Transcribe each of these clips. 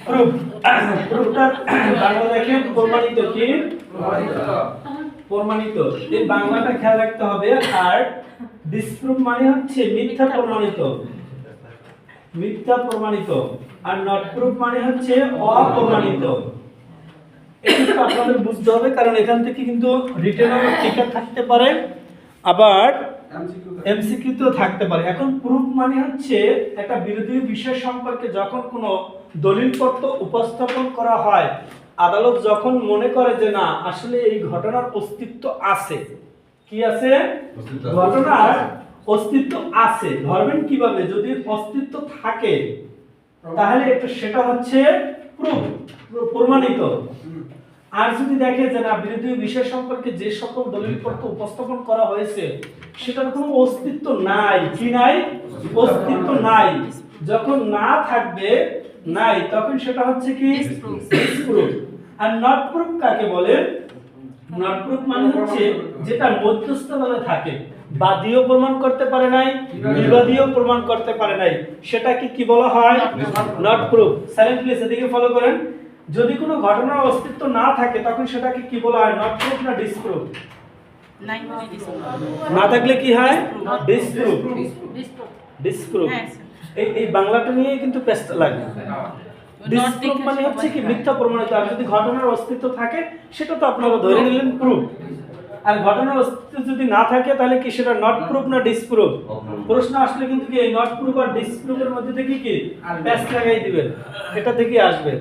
Proof প্রুফটা Bangla দেখেন প্রমাণিত কি প্রমাণিত এই বাংলাটা খেয়াল রাখতে হবে। আর ডিসপ্রুভ মানে হচ্ছে মিথ্যা প্রমাণিত, মিথ্যা প্রমাণিত। আর নট প্রুফ মানে হচ্ছে অপ্রমাণিত। এটা আপনাদের বুঝতে হবে, কারণ এখান থেকে কিন্তু রিটেনও টিকা থাকতে পারে, আবার এমসিকিউ তো থাকতে পারে। এখন প্রুফ মানে হচ্ছে একটা বিরোধী বিষয় সম্পর্কে যখন কোনো দলিলপত্র উপস্থাপন করা হয়, আদালত যখন মনে করে যে না আসলে এই ঘটনার অস্তিত্ব আছে, কি আছে, ঘটনার অস্তিত্ব আছে। ধরবেন কিভাবে, যদি অস্তিত্ব থাকে তাহলে সেটা হচ্ছে প্রুফ, প্রমাণিত। আর যদি দেখে যে না বিরোধী বিষয় সম্পর্কে যে সকল দলিলপত্র উপস্থাপন করা হয়েছে সেটার কোনো অস্তিত্ব নাই, কি নাই, অস্তিত্ব নাই, যখন না থাকবে নাই তখন সেটা হচ্ছে কি ডিসপ্রুভ। আর নট প্রুফ কাকে বলে? নট প্রুফ মানে হচ্ছে যেটা মধ্যস্থ তলে থাকে, বাদীও প্রমাণ করতে পারে নাই, বিবাদীও প্রমাণ করতে পারে নাই, সেটাকে কি বলা হয়? Not proof. সাইলেন্ট প্লিজ, এদিকে ফলো করেন। যদি কোনো ঘটনার অস্তিত্ব না থাকে তখন সেটাকে কি বলা হয়? নট প্রুফ না ডিসপ্রুভ? না থাকলে কি হয়? ডিসপ্রুভ। ডিসপ্রুভ। এই বাংলাটা নিয়ে কিন্তু পেস্ট লাগে। ডিসপ্রুভ মানে হচ্ছে কি মিথ্যা প্রমাণিত। আর যদি ঘটনার অস্তিত্ব থাকে সেটা তো আপনারা ধরে নিলেন প্রুফ। আর ঘটনার অস্তিত্ব যদি না থাকে তাহলে কি সেটা নট প্রুফ না ডিসপ্রুভ? প্রশ্ন আসলে কিন্তু কি এই নট প্রুফ আর ডিসপ্রুভের মধ্যে থেকে কি পেস্ট লাগাই দিবেন, এটা থেকে আসবে।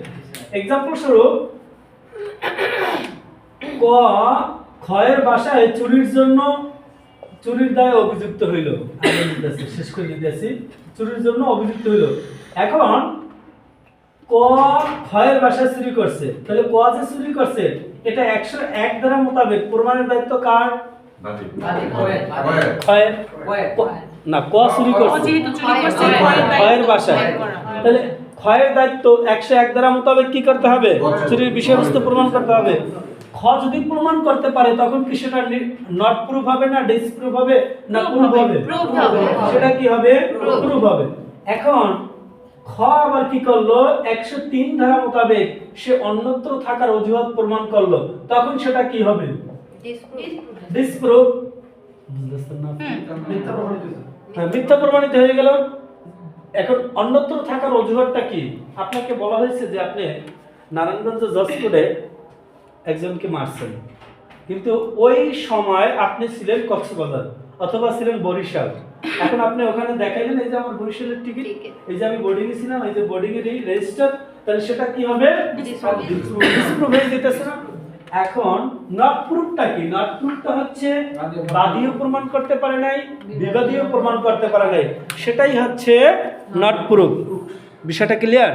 এক্সাম্পল স্বরূপ ক ক্ষয়ের বাসায় চুরির জন্য চুরির দায়ে অভিযুক্ত হইল। শেষ করে দিতেছি। চুরির জন্য অভিযুক্ত হইল। এখন ক ক্ষয়ের বাসায় চুরি করছে, তাহলে ক যে চুরি করছে এটা 101 ধারা মোতাবেক প্রমাণের দায়িত্ব কার? না, ক চুরি করছে ক্ষয়ের বাসায়, তাহলে ক্ষয়ের দায়িত্ব 101 ধারা মোতাবেক কি করতে হবে? চুরির বিষয়বস্তু প্রমাণ করতে হবে। খ যদি প্রমাণ করতে পারে তখন কি সেটা নট প্রুফ হবে না ডিসপ্রুফ হবে না প্রুফ হবে? সেটা কি হবে? প্রুফ হবে। এখন খ আবার কি করলো? 103 ধারা মোতাবেক সে অন্যত্র থাকার অজুহাত প্রমাণ করলো, তখন সেটা কি হবে? ডিসপ্রুফ। বুঝতেছেন না? মিথ্যা প্রমাণিত হয়ে গেল। এখন অন্যত্র থাকার অজুহাতটা কি? আপনাকে বলা হয়েছে যে আপনি নারায়ণগঞ্জ জজ কোর্টে একজনকে মারছেন, কিন্তু ওই সময় আপনি ছিলেন কক্সবাজার অথবা ছিলেন বরিশাল। এখন আপনি ওখানে দেখাইলেন এই যে আমার বরিশালের টিকিট, এই যে আমি বোর্ডিং এ ছিলাম, এই যে বোর্ডিং এর এই রেজিস্টার, তাহলে সেটা কি হবে? ডিসপ্রুভ হয়ে যেতেছে না? এখন নট প্রুফটা কি? নট প্রুফটা হচ্ছে বাদীও প্রমাণ করতে পারে নাই, বিবাদীও প্রমাণ করতে পারে নাই, সেটাই হচ্ছে নট প্রুফ। বিষয়টা ক্লিয়ার?